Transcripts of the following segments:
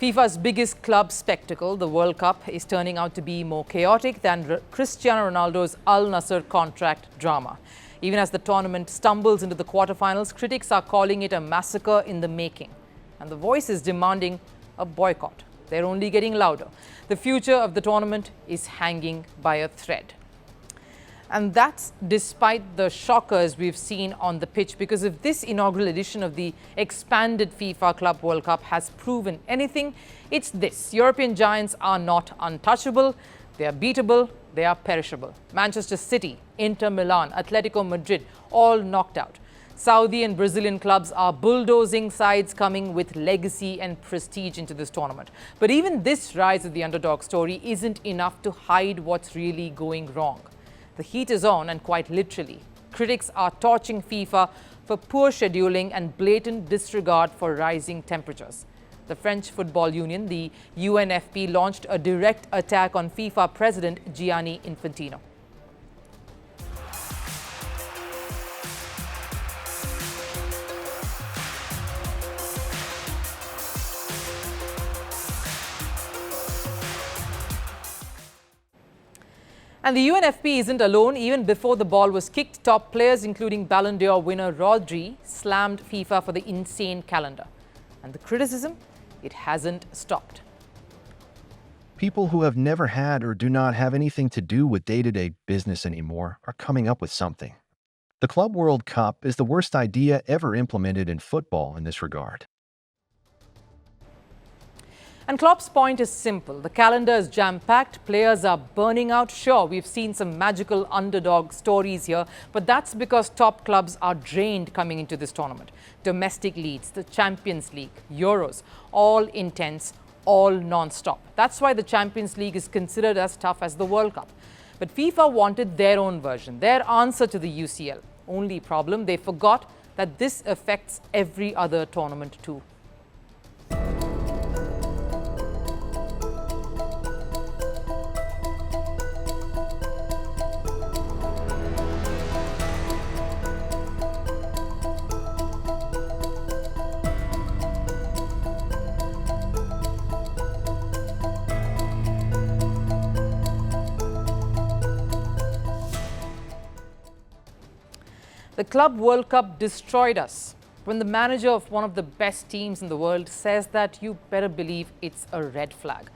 FIFA's biggest club spectacle, the World Cup, is turning out to be more chaotic than Cristiano Ronaldo's Al Nassr contract drama. Even as the tournament stumbles into the quarterfinals, critics are calling it a massacre in the making. And the voice is demanding a boycott. They're only getting louder. The future of the tournament is hanging by a thread. And that's despite the shockers we've seen on the pitch, because if this inaugural edition of the expanded FIFA Club World Cup has proven anything, it's this. European giants are not untouchable, they are beatable, they are perishable. Manchester City, Inter Milan, Atletico Madrid, all knocked out. Saudi and Brazilian clubs are bulldozing sides coming with legacy and prestige into this tournament. But even this rise of the underdog story isn't enough to hide what's really going wrong. The heat is on, and quite literally. Critics are torching FIFA for poor scheduling and blatant disregard for rising temperatures. The French Football Union, the UNFP, launched a direct attack on FIFA President Gianni Infantino. And the UNFP isn't alone. Even before the ball was kicked, top players, including Ballon d'Or winner Rodri, slammed FIFA for the insane calendar. And the criticism, it hasn't stopped. People who have never had or do not have anything to do with day-to-day business anymore are coming up with something. The Club World Cup is the worst idea ever implemented in football in this regard. And Klopp's point is simple. The calendar is jam-packed, players are burning out. Sure, we've seen some magical underdog stories here, but that's because top clubs are drained coming into this tournament. Domestic leads, the Champions League, Euros, all intense, all non-stop. That's why the Champions League is considered as tough as the World Cup. But FIFA wanted their own version, their answer to the UCL. Only problem, they forgot that this affects every other tournament too. The Club World Cup destroyed us. When the manager of one of the best teams in the world says that, you better believe it's a red flag.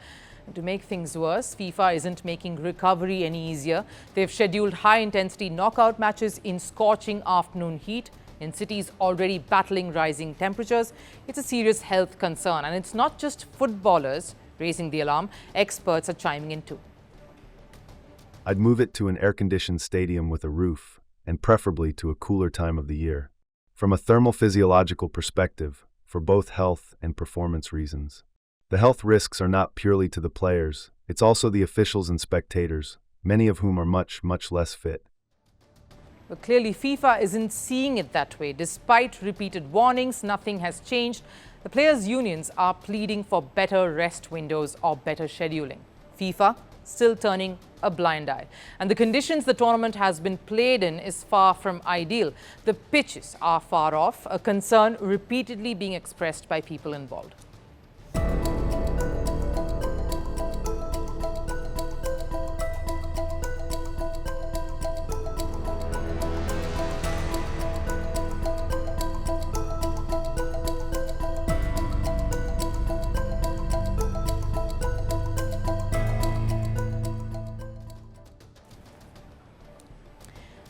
And to make things worse, FIFA isn't making recovery any easier. They've scheduled high-intensity knockout matches in scorching afternoon heat in cities already battling rising temperatures. It's a serious health concern, and it's not just footballers raising the alarm. Experts are chiming in too. I'd move it to an air-conditioned stadium with a roof, and preferably to a cooler time of the year. From a thermophysiological perspective, for both health and performance reasons. The health risks are not purely to the players, it's also the officials and spectators, many of whom are much less fit. But clearly FIFA isn't seeing it that way. Despite repeated warnings, nothing has changed. The players' unions are pleading for better rest windows or better scheduling. FIFA still turning a blind eye. And the conditions the tournament has been played in is far from ideal. The pitches are far off, a concern repeatedly being expressed by people involved.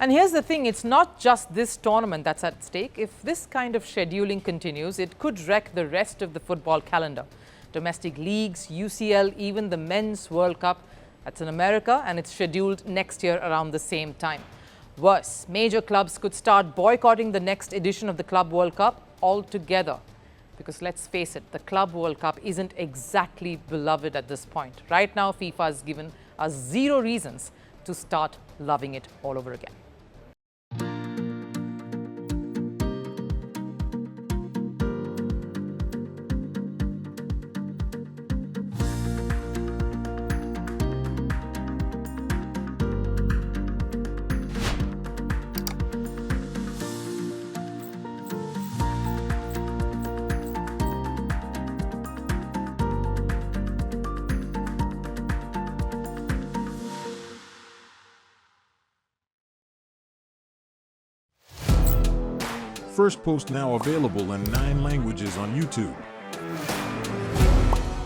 And here's the thing, it's not just this tournament that's at stake. If this kind of scheduling continues, it could wreck the rest of the football calendar. Domestic leagues, UCL, even the Men's World Cup, that's in America, and it's scheduled next year around the same time. Worse, major clubs could start boycotting the next edition of the Club World Cup altogether. Because let's face it, the Club World Cup isn't exactly beloved at this point. Right now, FIFA has given us 0 reasons to start loving it all over again. Firstpost now available in 9 languages on YouTube.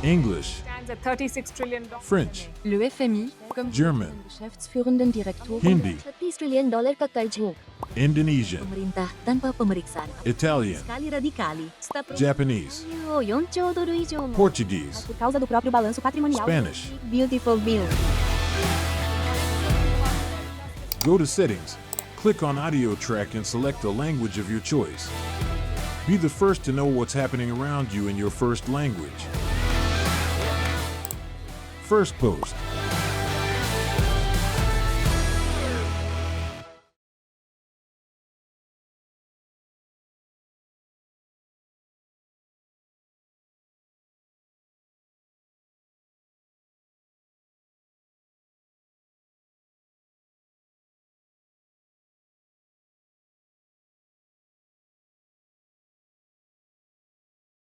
English, Stands at $36 trillion. French, Le FMI, comme German, Geschäftsführenden Direktor Hindi, $30 trillion ka kaiju. Indonesian, Pemerintah tanpa pemeriksaan. Italian, Sekali radikali. Japanese, 4兆ドル以上も Portuguese, Por causa do próprio balanço patrimonial. Spanish. Beautiful bill. Go to Settings, click on Audio Track and select a language of your choice. Be the first to know what's happening around you in your first language. Firstpost.